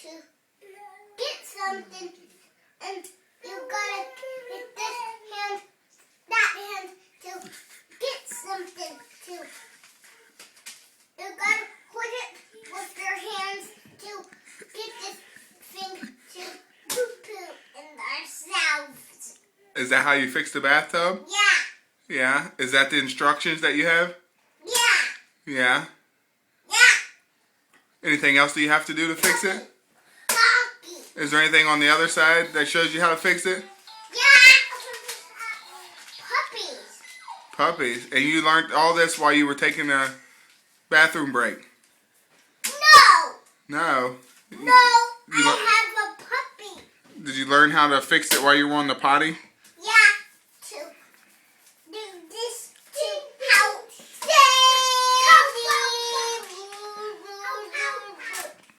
to get something, and you gotta hit this hand, that hand to get something too. You gotta put it with your hands to get this thing to poo-poo in ourselves. Is that how you fix the bathtub? Yeah. Yeah. Is that the instructions that you have? Yeah. Yeah. Yeah. Anything else that you have to do to fix it? Monkey. Is there anything on the other side that shows you how to fix it? Yeah. Puppies. Puppies. And you learned all this while you were taking a bathroom break? No. No. No. I have a puppy. Did you learn how to fix it while you were on the potty?